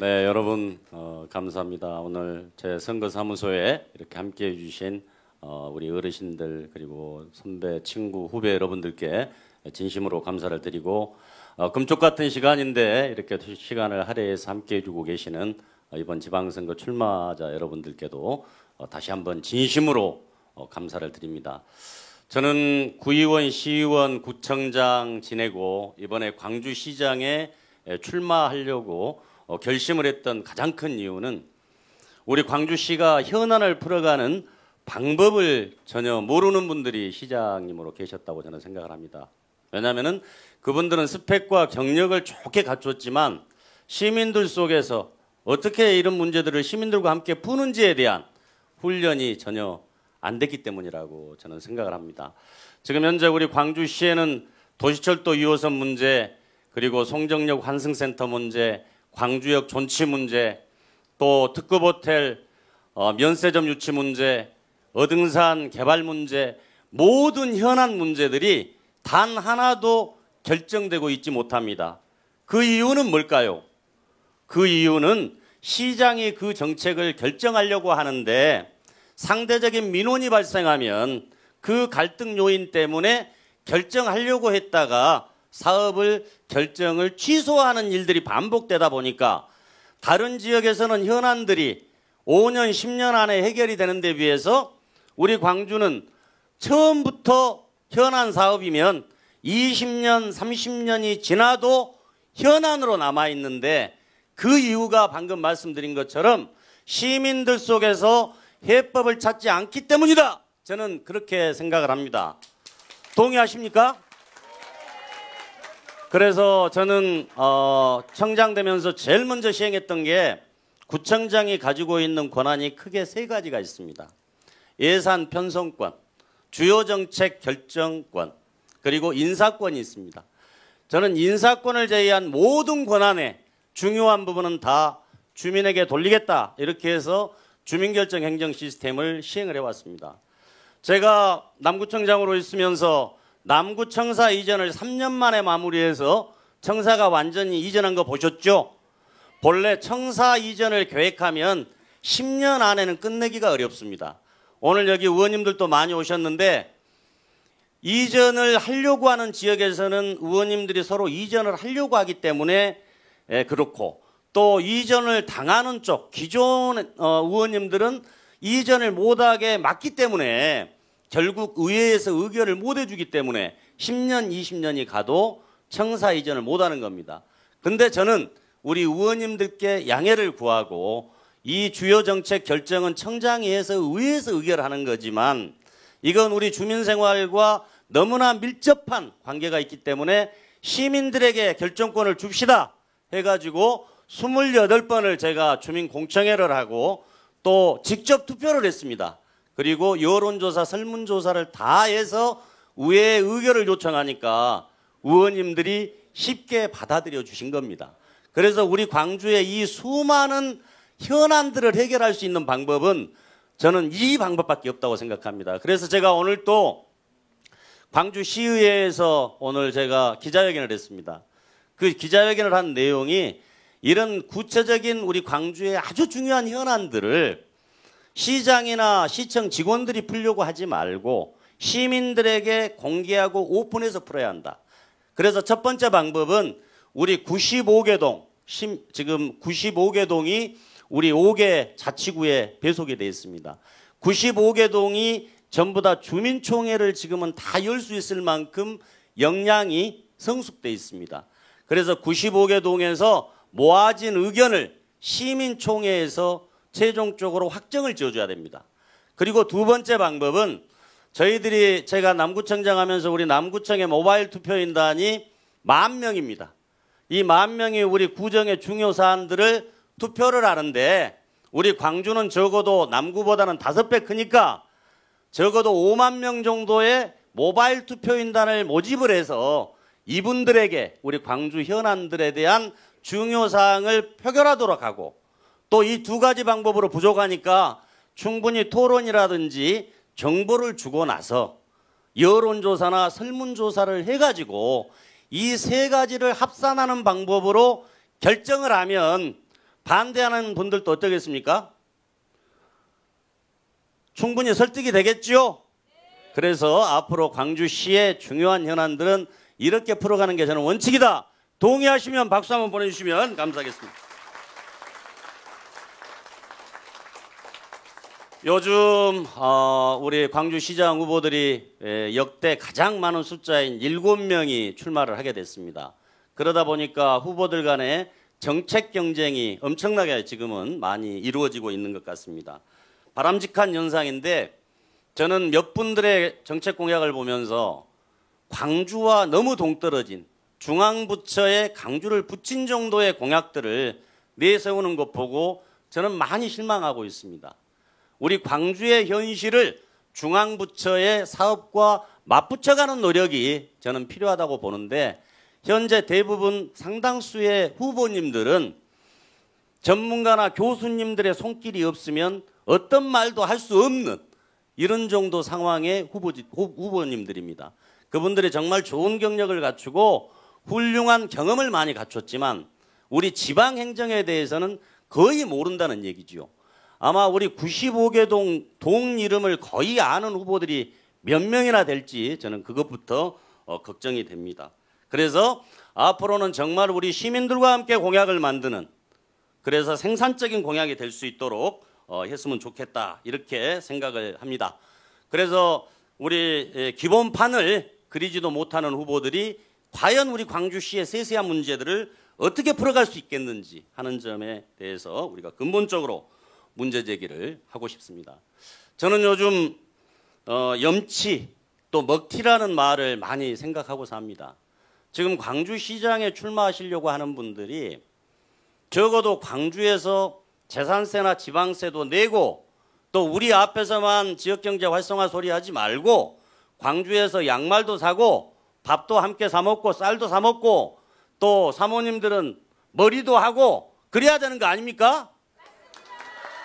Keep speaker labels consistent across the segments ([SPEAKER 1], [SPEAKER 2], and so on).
[SPEAKER 1] 네, 여러분 감사합니다. 오늘 제 선거사무소에 이렇게 함께해 주신 우리 어르신들 그리고 선배, 친구, 후배 여러분들께 진심으로 감사를 드리고 금쪽 같은 시간인데 이렇게 시간을 할애해서 함께해 주고 계시는 이번 지방선거 출마자 여러분들께도 다시 한번 진심으로 감사를 드립니다. 저는 구의원, 시의원, 구청장 지내고 이번에 광주시장에 출마하려고 결심을 했던 가장 큰 이유는 우리 광주시가 현안을 풀어가는 방법을 전혀 모르는 분들이 시장님으로 계셨다고 저는 생각을 합니다. 왜냐하면 그분들은 스펙과 경력을 좋게 갖췄지만 시민들 속에서 어떻게 이런 문제들을 시민들과 함께 푸는지에 대한 훈련이 전혀 안 됐기 때문이라고 저는 생각을 합니다. 지금 현재 우리 광주시에는 도시철도 2호선 문제, 그리고 송정역 환승센터 문제, 광주역 존치 문제, 또 특급 호텔 면세점 유치 문제, 어등산 개발 문제, 모든 현안 문제들이 단 하나도 결정되고 있지 못합니다. 그 이유는 뭘까요? 그 이유는 시장이 그 정책을 결정하려고 하는데 상대적인 민원이 발생하면 그 갈등 요인 때문에 결정하려고 했다가 사업을 결정을 취소하는 일들이 반복되다 보니까 다른 지역에서는 현안들이 5년, 10년 안에 해결이 되는 데 비해서 우리 광주는 처음부터 현안 사업이면 20년, 30년이 지나도 현안으로 남아있는데 그 이유가 방금 말씀드린 것처럼 시민들 속에서 해법을 찾지 않기 때문이다. 저는 그렇게 생각을 합니다. 동의하십니까? 그래서 저는 청장 되면서 제일 먼저 시행했던 게 구청장이 가지고 있는 권한이 크게 세 가지가 있습니다. 예산 편성권, 주요 정책 결정권, 그리고 인사권이 있습니다. 저는 인사권을 제외한 모든 권한의 중요한 부분은 다 주민에게 돌리겠다. 이렇게 해서 주민결정 행정 시스템을 시행을 해왔습니다. 제가 남구청장으로 있으면서 남구청사 이전을 3년 만에 마무리해서 청사가 완전히 이전한 거 보셨죠? 본래 청사 이전을 계획하면 10년 안에는 끝내기가 어렵습니다. 오늘 여기 의원님들도 많이 오셨는데 이전을 하려고 하는 지역에서는 의원님들이 서로 이전을 하려고 하기 때문에 그렇고 또 이전을 당하는 쪽 기존 의원님들은 이전을 못하게 막기 때문에 결국 의회에서 의결을 못 해주기 때문에 10년, 20년이 가도 청사 이전을 못하는 겁니다. 근데 저는 우리 의원님들께 양해를 구하고 이 주요 정책 결정은 청장이 해서 의회에서 의결하는 거지만 이건 우리 주민생활과 너무나 밀접한 관계가 있기 때문에 시민들에게 결정권을 줍시다 해가지고 28번을 제가 주민공청회를 하고 또 직접 투표를 했습니다. 그리고 여론조사, 설문조사를 다 해서 의회에 의결을 요청하니까 의원님들이 쉽게 받아들여 주신 겁니다. 그래서 우리 광주의 이 수많은 현안들을 해결할 수 있는 방법은 저는 이 방법밖에 없다고 생각합니다. 그래서 제가 오늘 또 광주시의회에서 오늘 제가 기자회견을 했습니다. 그 기자회견을 한 내용이 이런 구체적인 우리 광주의 아주 중요한 현안들을 시장이나 시청 직원들이 풀려고 하지 말고 시민들에게 공개하고 오픈해서 풀어야 한다. 그래서 첫 번째 방법은 우리 95개 동, 지금 95개 동이 우리 5개 자치구에 배속이 되어 있습니다. 95개 동이 전부 다 주민총회를 지금은 다 열 수 있을 만큼 역량이 성숙되어 있습니다. 그래서 95개 동에서 모아진 의견을 시민총회에서 최종적으로 확정을 지어줘야 됩니다. 그리고 두 번째 방법은 저희들이 제가 남구청장 하면서 우리 남구청의 모바일 투표인단이 10,000명입니다. 이 10,000명이 우리 구정의 중요 사안들을 투표를 하는데 우리 광주는 적어도 남구보다는 5배 크니까 적어도 5만 명 정도의 모바일 투표인단을 모집을 해서 이분들에게 우리 광주 현안들에 대한 중요 사항을 표결하도록 하고 또 이 두 가지 방법으로 부족하니까 충분히 토론이라든지 정보를 주고 나서 여론조사나 설문조사를 해가지고 이 세 가지를 합산하는 방법으로 결정을 하면 반대하는 분들도 어떻겠습니까? 충분히 설득이 되겠죠? 그래서 앞으로 광주시의 중요한 현안들은 이렇게 풀어가는 게 저는 원칙이다. 동의하시면 박수 한번 보내주시면 감사하겠습니다. 요즘 우리 광주시장 후보들이 역대 가장 많은 숫자인 7명이 출마를 하게 됐습니다. 그러다 보니까 후보들 간의 정책 경쟁이 엄청나게 지금은 많이 이루어지고 있는 것 같습니다. 바람직한 현상인데 저는 몇 분들의 정책 공약을 보면서 광주와 너무 동떨어진 중앙부처에 강주를 붙인 정도의 공약들을 내세우는 것 보고 저는 많이 실망하고 있습니다. 우리 광주의 현실을 중앙부처의 사업과 맞붙여가는 노력이 저는 필요하다고 보는데 현재 대부분 상당수의 후보님들은 전문가나 교수님들의 손길이 없으면 어떤 말도 할 수 없는 이런 정도 상황의 후보님들입니다. 그분들이 정말 좋은 경력을 갖추고 훌륭한 경험을 많이 갖췄지만 우리 지방 행정에 대해서는 거의 모른다는 얘기지요. 아마 우리 95개 동 이름을 거의 아는 후보들이 몇 명이나 될지 저는 그것부터 걱정이 됩니다. 그래서 앞으로는 정말 우리 시민들과 함께 공약을 만드는 그래서 생산적인 공약이 될 수 있도록 했으면 좋겠다 이렇게 생각을 합니다. 그래서 우리 기본판을 그리지도 못하는 후보들이 과연 우리 광주시의 세세한 문제들을 어떻게 풀어갈 수 있겠는지 하는 점에 대해서 우리가 근본적으로 문제 제기를 하고 싶습니다. 저는 요즘 염치 또 먹튀라는 말을 많이 생각하고 삽니다. 지금 광주시장에 출마하시려고 하는 분들이 적어도 광주에서 재산세나 지방세도 내고 또 우리 앞에서만 지역경제 활성화 소리 하지 말고 광주에서 양말도 사고 밥도 함께 사 먹고 쌀도 사 먹고 또 사모님들은 머리도 하고 그래야 되는 거 아닙니까?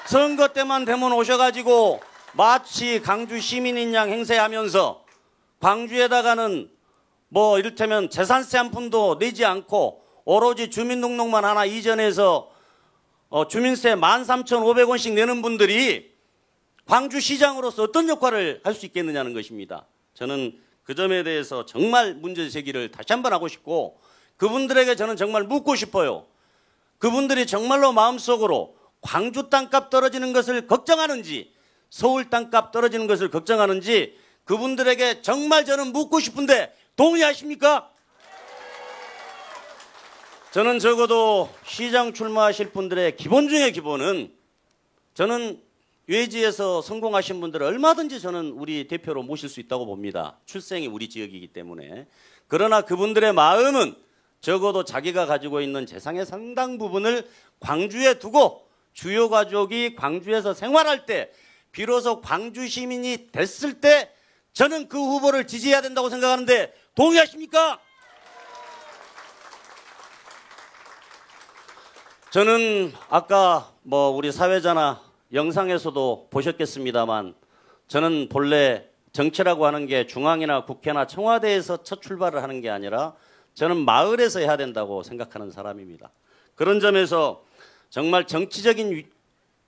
[SPEAKER 1] 선거 때만 되면 오셔가지고 마치 광주 시민인 양 행세하면서 광주에다가는 뭐 이를테면 재산세 한 푼도 내지 않고 오로지 주민등록만 하나 이전해서 주민세 13,500원씩 내는 분들이 광주시장으로서 어떤 역할을 할 수 있겠느냐는 것입니다. 저는 그 점에 대해서 정말 문제 제기를 다시 한번 하고 싶고 그분들에게 저는 정말 묻고 싶어요. 그분들이 정말로 마음속으로 광주 땅값 떨어지는 것을 걱정하는지 서울 땅값 떨어지는 것을 걱정하는지 그분들에게 정말 저는 묻고 싶은데 동의하십니까? 저는 적어도 시장 출마하실 분들의 기본 중에 기본은 저는 외지에서 성공하신 분들을 얼마든지 저는 우리 대표로 모실 수 있다고 봅니다. 출생이 우리 지역이기 때문에. 그러나 그분들의 마음은 적어도 자기가 가지고 있는 재산의 상당 부분을 광주에 두고 주요 가족이 광주에서 생활할 때 비로소 광주 시민이 됐을 때 저는 그 후보를 지지해야 된다고 생각하는데 동의하십니까? 저는 아까 뭐 우리 사회자나 영상에서도 보셨겠습니다만 저는 본래 정치라고 하는 게 중앙이나 국회나 청와대에서 첫 출발을 하는 게 아니라 저는 마을에서 해야 된다고 생각하는 사람입니다. 그런 점에서 정말 정치적인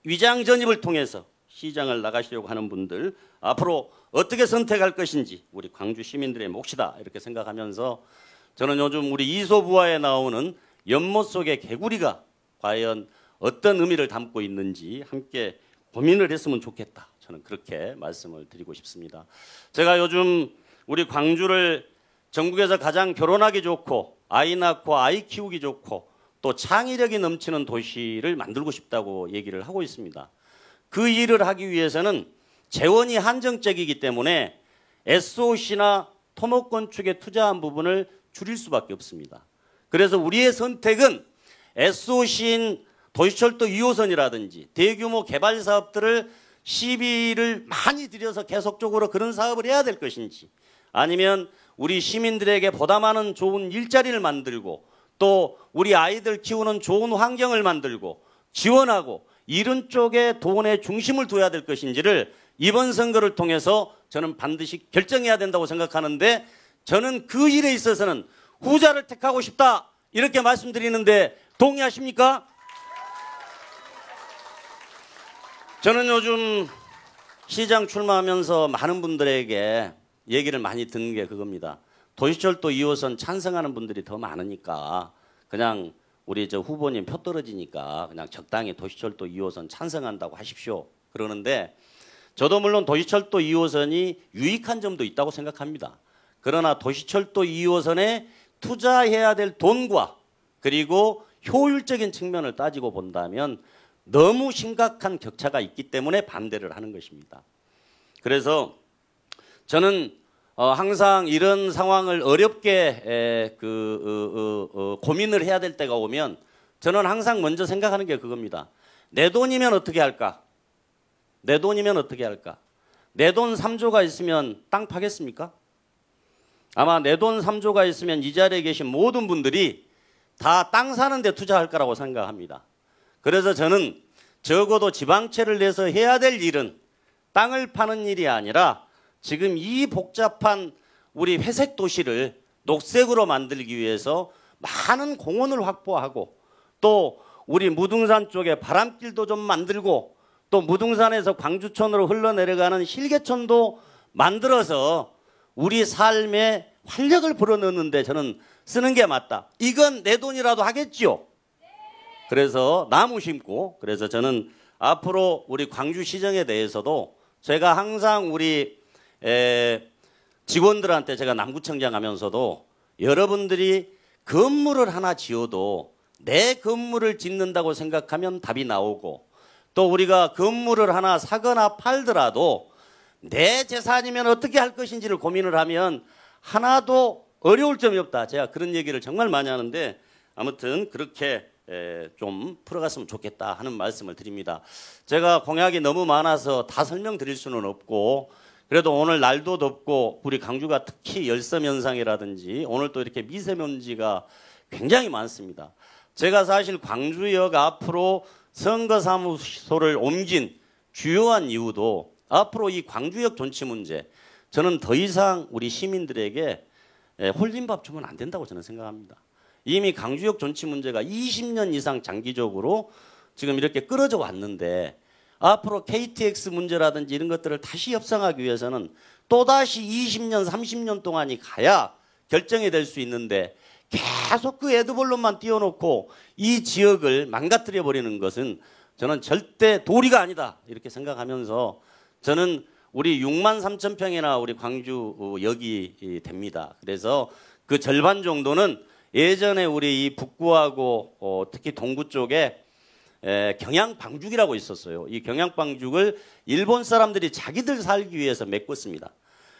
[SPEAKER 1] 위장 전입을 통해서 시장을 나가시려고 하는 분들 앞으로 어떻게 선택할 것인지 우리 광주 시민들의 몫이다 이렇게 생각하면서 저는 요즘 우리 이소부화에 나오는 연못 속의 개구리가 과연 어떤 의미를 담고 있는지 함께 고민을 했으면 좋겠다. 저는 그렇게 말씀을 드리고 싶습니다. 제가 요즘 우리 광주를 전국에서 가장 결혼하기 좋고 아이 낳고 아이 키우기 좋고 또 창의력이 넘치는 도시를 만들고 싶다고 얘기를 하고 있습니다. 그 일을 하기 위해서는 재원이 한정적이기 때문에 SOC나 토목건축에 투자한 부분을 줄일 수밖에 없습니다. 그래서 우리의 선택은 SOC인 도시철도 2호선이라든지 대규모 개발 사업들을 시비를 많이 들여서 계속적으로 그런 사업을 해야 될 것인지 아니면 우리 시민들에게 보다 많은 좋은 일자리를 만들고 또 우리 아이들 키우는 좋은 환경을 만들고 지원하고 이런 쪽에 돈의 중심을 둬야 될 것인지를 이번 선거를 통해서 저는 반드시 결정해야 된다고 생각하는데 저는 그 일에 있어서는 후자를 택하고 싶다 이렇게 말씀드리는데 동의하십니까? 저는 요즘 시장 출마하면서 많은 분들에게 얘기를 많이 듣는 게 그겁니다. 도시철도 2호선 찬성하는 분들이 더 많으니까 그냥 우리 저 후보님 표 떨어지니까 그냥 적당히 도시철도 2호선 찬성한다고 하십시오. 그러는데 저도 물론 도시철도 2호선이 유익한 점도 있다고 생각합니다. 그러나 도시철도 2호선에 투자해야 될 돈과 그리고 효율적인 측면을 따지고 본다면 너무 심각한 격차가 있기 때문에 반대를 하는 것입니다. 그래서 저는 항상 이런 상황을 어렵게 고민을 해야 될 때가 오면 저는 항상 먼저 생각하는 게 그겁니다. 내 돈이면 어떻게 할까? 내 돈이면 어떻게 할까? 내 돈 3조가 있으면 땅 파겠습니까? 아마 내 돈 3조가 있으면 이 자리에 계신 모든 분들이 다 땅 사는 데 투자할 거라고 생각합니다. 그래서 저는 적어도 지방채를 내서 해야 될 일은 땅을 파는 일이 아니라 지금 이 복잡한 우리 회색 도시를 녹색으로 만들기 위해서 많은 공원을 확보하고 또 우리 무등산 쪽에 바람길도 좀 만들고 또 무등산에서 광주천으로 흘러내려가는 실개천도 만들어서 우리 삶에 활력을 불어넣는데 저는 쓰는 게 맞다. 이건 내 돈이라도 하겠지요. 그래서 나무 심고 그래서 저는 앞으로 우리 광주시정에 대해서도 제가 항상 우리 직원들한테 제가 남구청장 하면서도 여러분들이 건물을 하나 지어도 내 건물을 짓는다고 생각하면 답이 나오고 또 우리가 건물을 하나 사거나 팔더라도 내 재산이면 어떻게 할 것인지를 고민을 하면 하나도 어려울 점이 없다. 제가 그런 얘기를 정말 많이 하는데 아무튼 그렇게 좀 풀어갔으면 좋겠다 하는 말씀을 드립니다. 제가 공약이 너무 많아서 다 설명드릴 수는 없고 그래도 오늘 날도 덥고 우리 광주가 특히 열섬 현상이라든지 오늘 또 이렇게 미세먼지가 굉장히 많습니다. 제가 사실 광주역 앞으로 선거사무소를 옮긴 주요한 이유도 앞으로 이 광주역 존치 문제 저는 더 이상 우리 시민들에게 홀림밥 주면 안 된다고 저는 생각합니다. 이미 광주역 존치 문제가 20년 이상 장기적으로 지금 이렇게 끌어져 왔는데 앞으로 KTX 문제라든지 이런 것들을 다시 협상하기 위해서는 또다시 20년, 30년 동안이 가야 결정이 될 수 있는데 계속 그 에드벌론만 띄워놓고 이 지역을 망가뜨려 버리는 것은 저는 절대 도리가 아니다 이렇게 생각하면서 저는 우리 6만 3천 평이나 우리 광주역이 됩니다. 그래서 그 절반 정도는 예전에 우리 이 북구하고 특히 동구 쪽에 경양방죽이라고 있었어요. 이 경양방죽을 일본 사람들이 자기들 살기 위해서 메꿨습니다.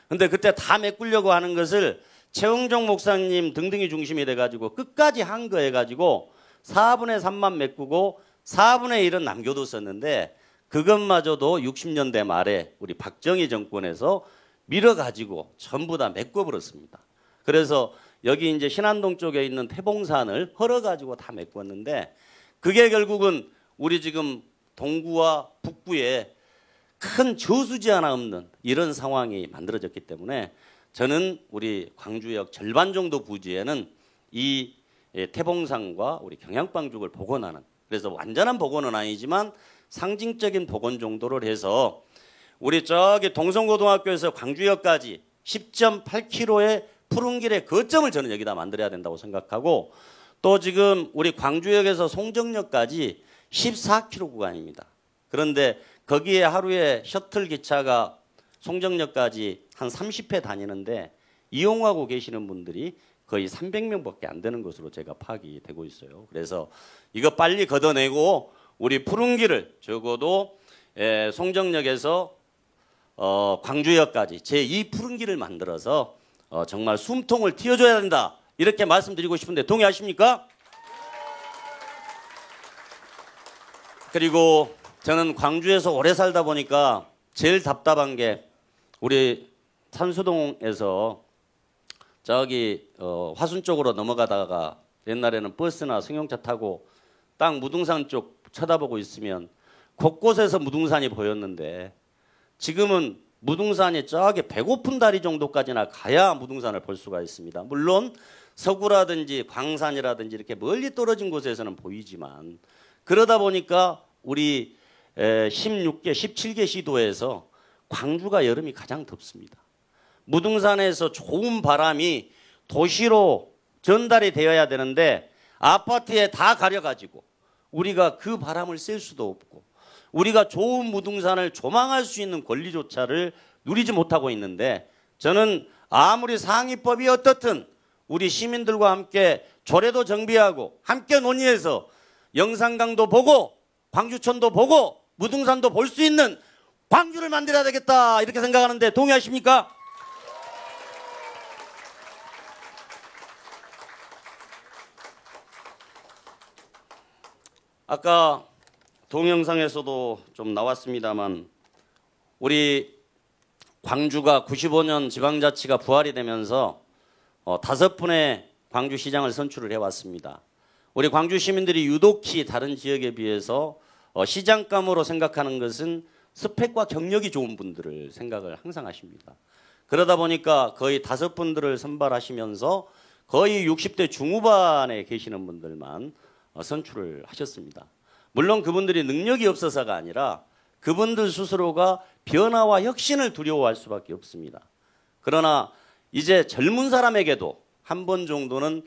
[SPEAKER 1] 근데 그때 다 메꾸려고 하는 것을 최홍종 목사님 등등이 중심이 돼가지고 끝까지 한거해가지고 4분의 3만 메꾸고 4분의 1은 남겨뒀었는데 그것마저도 60년대 말에 우리 박정희 정권에서 밀어가지고 전부 다 메꿔버렸습니다. 그래서 여기 이제 신안동 쪽에 있는 태봉산을 헐어가지고 다 메꿨는데 그게 결국은 우리 지금 동구와 북구에 큰 저수지 하나 없는 이런 상황이 만들어졌기 때문에 저는 우리 광주역 절반 정도 부지에는 이 태봉산과 우리 경양방죽을 복원하는 그래서 완전한 복원은 아니지만 상징적인 복원 정도를 해서 우리 저기 동성고등학교에서 광주역까지 10.8km의 푸른 길의 거점을 저는 여기다 만들어야 된다고 생각하고 또 지금 우리 광주역에서 송정역까지 14km 구간입니다. 그런데 거기에 하루에 셔틀 기차가 송정역까지 한 30회 다니는데 이용하고 계시는 분들이 거의 300명밖에 안 되는 것으로 제가 파악이 되고 있어요. 그래서 이거 빨리 걷어내고 우리 푸른 길을 적어도 송정역에서 광주역까지 제2 푸른 길을 만들어서 정말 숨통을 틔워줘야 된다. 이렇게 말씀드리고 싶은데 동의하십니까? 그리고 저는 광주에서 오래 살다 보니까 제일 답답한 게 우리 산수동에서 저기 화순 쪽으로 넘어가다가 옛날에는 버스나 승용차 타고 딱 무등산 쪽 쳐다보고 있으면 곳곳에서 무등산이 보였는데 지금은 무등산이 저기 배고픈 다리 정도까지나 가야 무등산을 볼 수가 있습니다. 물론 서구라든지 광산이라든지 이렇게 멀리 떨어진 곳에서는 보이지만 그러다 보니까 우리 16개, 17개 시도에서 광주가 여름이 가장 덥습니다. 무등산에서 좋은 바람이 도시로 전달이 되어야 되는데 아파트에 다 가려가지고 우리가 그 바람을 쐴 수도 없고 우리가 좋은 무등산을 조망할 수 있는 권리조차를 누리지 못하고 있는데 저는 아무리 상위법이 어떻든 우리 시민들과 함께 조례도 정비하고 함께 논의해서 영산강도 보고 광주천도 보고 무등산도 볼 수 있는 광주를 만들어야 되겠다 이렇게 생각하는데 동의하십니까? 아까 동영상에서도 좀 나왔습니다만 우리 광주가 95년 지방자치가 부활이 되면서 5분의 광주시장을 선출을 해왔습니다. 우리 광주 시민들이 유독히 다른 지역에 비해서 시장감으로 생각하는 것은 스펙과 경력이 좋은 분들을 생각을 항상 하십니다. 그러다 보니까 거의 5분들을 선발하시면서 거의 60대 중후반에 계시는 분들만 선출을 하셨습니다. 물론 그분들이 능력이 없어서가 아니라 그분들 스스로가 변화와 혁신을 두려워할 수밖에 없습니다. 그러나 이제 젊은 사람에게도 한 번 정도는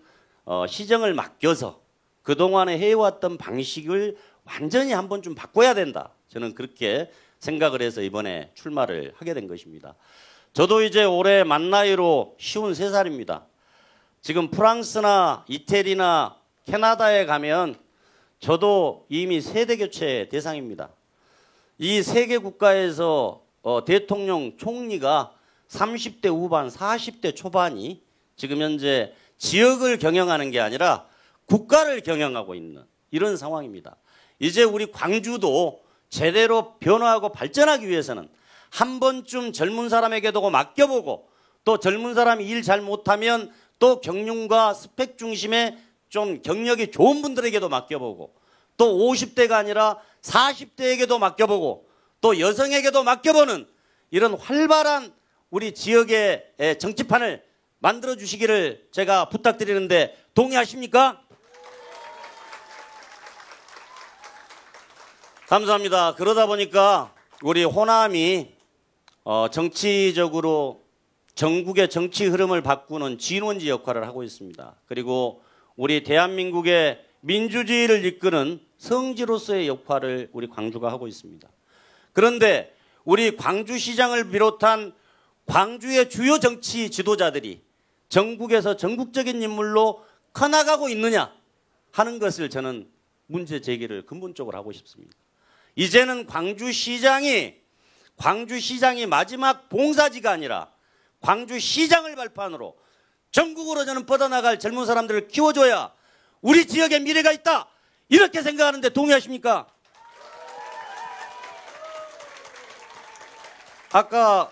[SPEAKER 1] 시정을 맡겨서 그동안에 해왔던 방식을 완전히 한 번 좀 바꿔야 된다. 저는 그렇게 생각을 해서 이번에 출마를 하게 된 것입니다. 저도 이제 올해 만 나이로 53살입니다. 지금 프랑스나 이태리나 캐나다에 가면 저도 이미 세대교체 대상입니다. 이 세계 국가에서 대통령 총리가 30대 후반, 40대 초반이 지금 현재 지역을 경영하는 게 아니라 국가를 경영하고 있는 이런 상황입니다. 이제 우리 광주도 제대로 변화하고 발전하기 위해서는 한 번쯤 젊은 사람에게도 맡겨보고 또 젊은 사람이 일 잘 못하면 또 경륜과 스펙 중심의 좀 경력이 좋은 분들에게도 맡겨보고 또 50대가 아니라 40대에게도 맡겨보고 또 여성에게도 맡겨보는 이런 활발한 우리 지역의 정치판을 만들어 주시기를 제가 부탁드리는데 동의하십니까? 감사합니다. 그러다 보니까 우리 호남이 정치적으로 전국의 정치 흐름을 바꾸는 진원지 역할을 하고 있습니다. 그리고 우리 대한민국의 민주주의를 이끄는 성지로서의 역할을 우리 광주가 하고 있습니다. 그런데 우리 광주시장을 비롯한 광주의 주요 정치 지도자들이 전국에서 전국적인 인물로 커나가고 있느냐 하는 것을 저는 문제 제기를 근본적으로 하고 싶습니다. 이제는 광주시장이 마지막 봉사지가 아니라 광주시장을 발판으로 전국으로 저는 뻗어나갈 젊은 사람들을 키워줘야 우리 지역에 미래가 있다 이렇게 생각하는데 동의하십니까? 아까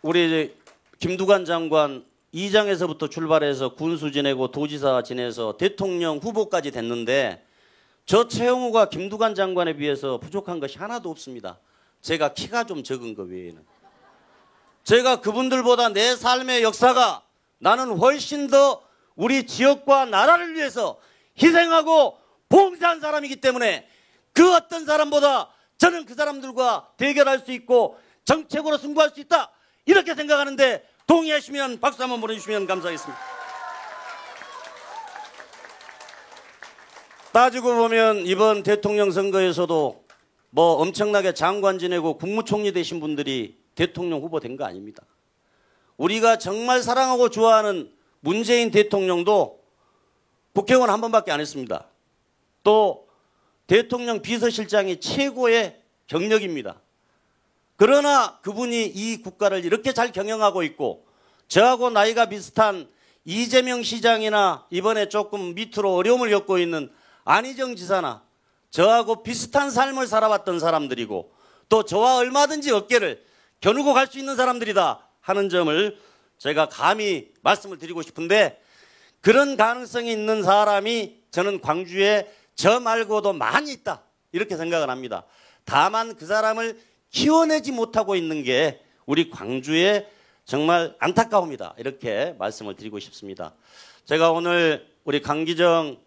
[SPEAKER 1] 우리 김두관 장관 이장에서부터 출발해서 군수 지내고 도지사 지내서 대통령 후보까지 됐는데 저 최영우가 김두관 장관에 비해서 부족한 것이 하나도 없습니다. 제가 키가 좀 적은 것 외에는. 제가 그분들보다 내 삶의 역사가 나는 훨씬 더 우리 지역과 나라를 위해서 희생하고 봉사한 사람이기 때문에 그 어떤 사람보다 저는 그 사람들과 대결할 수 있고 정책으로 승부할 수 있다 이렇게 생각하는데 동의하시면 박수 한번 보내주시면 감사하겠습니다. 따지고 보면 이번 대통령 선거에서도 뭐 엄청나게 장관 지내고 국무총리 되신 분들이 대통령 후보 된 거 아닙니다. 우리가 정말 사랑하고 좋아하는 문재인 대통령도 국회의원 한 번밖에 안 했습니다. 또 대통령 비서실장이 최고의 경력입니다. 그러나 그분이 이 국가를 이렇게 잘 경영하고 있고 저하고 나이가 비슷한 이재명 시장이나 이번에 조금 밑으로 어려움을 겪고 있는 안희정 지사나 저하고 비슷한 삶을 살아왔던 사람들이고 또 저와 얼마든지 어깨를 겨누고 갈 수 있는 사람들이다 하는 점을 제가 감히 말씀을 드리고 싶은데 그런 가능성이 있는 사람이 저는 광주에 저 말고도 많이 있다 이렇게 생각을 합니다. 다만 그 사람을 키워내지 못하고 있는 게 우리 광주의 정말 안타까움이다 이렇게 말씀을 드리고 싶습니다. 제가 오늘 우리 강기정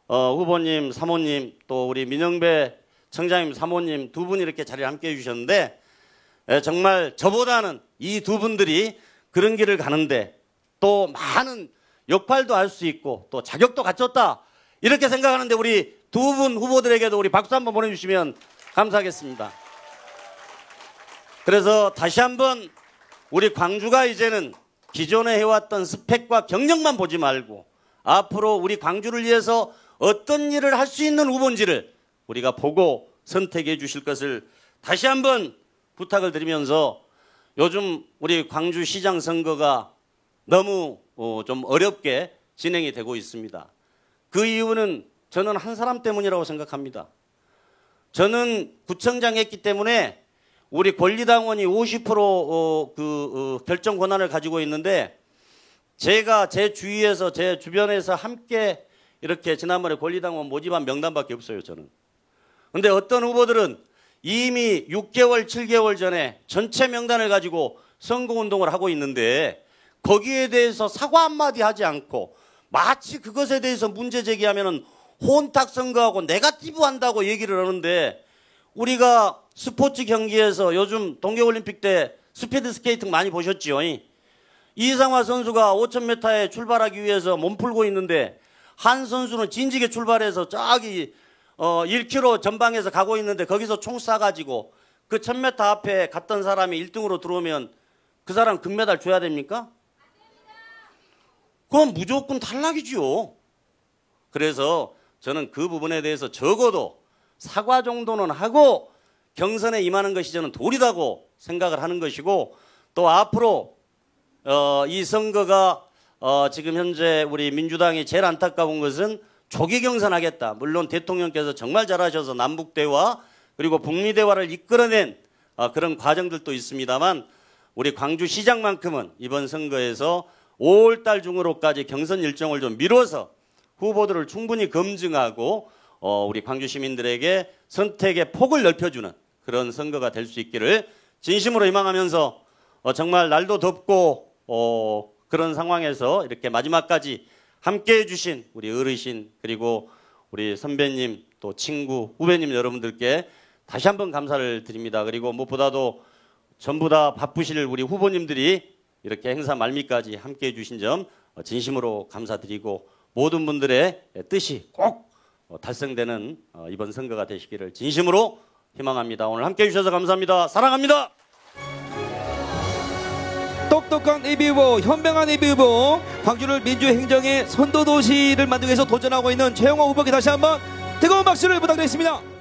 [SPEAKER 1] 후보님, 사모님 또 우리 민영배 청장님, 사모님 두 분이 이렇게 자리를 함께 해주셨는데 정말 저보다는 이 두 분들이 그런 길을 가는데 또 많은 역할도 할 수 있고 또 자격도 갖췄다 이렇게 생각하는데 우리 두 분 후보들에게도 우리 박수 한번 보내주시면 감사하겠습니다. 그래서 다시 한번 우리 광주가 이제는 기존에 해왔던 스펙과 경력만 보지 말고 앞으로 우리 광주를 위해서 어떤 일을 할 수 있는 후보인지를 우리가 보고 선택해 주실 것을 다시 한번 부탁을 드리면서 요즘 우리 광주시장 선거가 너무 좀 어렵게 진행이 되고 있습니다. 그 이유는 저는 한 사람 때문이라고 생각합니다. 저는 구청장 했기 때문에 우리 권리당원이 50% 결정 권한을 가지고 있는데 제가 제 주위에서 제 주변에서 함께 이렇게 지난번에 권리당원 모집한 명단밖에 없어요, 저는. 근데 어떤 후보들은 이미 6개월, 7개월 전에 전체 명단을 가지고 선거운동을 하고 있는데 거기에 대해서 사과 한마디 하지 않고 마치 그것에 대해서 문제 제기하면은 혼탁 선거하고 네거티브 한다고 얘기를 하는데 우리가 스포츠 경기에서 요즘 동계올림픽 때 스피드 스케이팅 많이 보셨지요? 이상화 선수가 5000m에 출발하기 위해서 몸 풀고 있는데 한 선수는 진지게 출발해서 저기 1km 전방에서 가고 있는데 거기서 총 쏴가지고 그 1000m 앞에 갔던 사람이 1등으로 들어오면 그 사람 금메달 줘야 됩니까? 그건 무조건 탈락이지요. 그래서 저는 그 부분에 대해서 적어도 사과 정도는 하고 경선에 임하는 것이 저는 도리다고 생각을 하는 것이고 또 앞으로 이 선거가 지금 현재 우리 민주당이 제일 안타까운 것은 조기 경선하겠다. 물론 대통령께서 정말 잘하셔서 남북대화 그리고 북미대화를 이끌어낸 그런 과정들도 있습니다만 우리 광주시장만큼은 이번 선거에서 5월달 중으로까지 경선 일정을 좀 미뤄서 후보들을 충분히 검증하고 우리 광주 시민들에게 선택의 폭을 넓혀주는 그런 선거가 될 수 있기를 진심으로 희망하면서 정말 날도 덥고 그런 상황에서 이렇게 마지막까지 함께해 주신 우리 어르신 그리고 우리 선배님 또 친구 후배님 여러분들께 다시 한번 감사를 드립니다. 그리고 무엇보다도 전부 다 바쁘실 우리 후보님들이 이렇게 행사 말미까지 함께해 주신 점 진심으로 감사드리고 모든 분들의 뜻이 꼭 달성되는 이번 선거가 되시기를 진심으로 희망합니다. 오늘 함께해 주셔서 감사합니다. 사랑합니다.
[SPEAKER 2] 똑똑한 예비후보, 현명한 예비후보, 광주를 민주행정의 선도도시를 만들기 위해서 도전하고 있는 최영호 후보께 다시 한번 뜨거운 박수를 부탁드리겠습니다.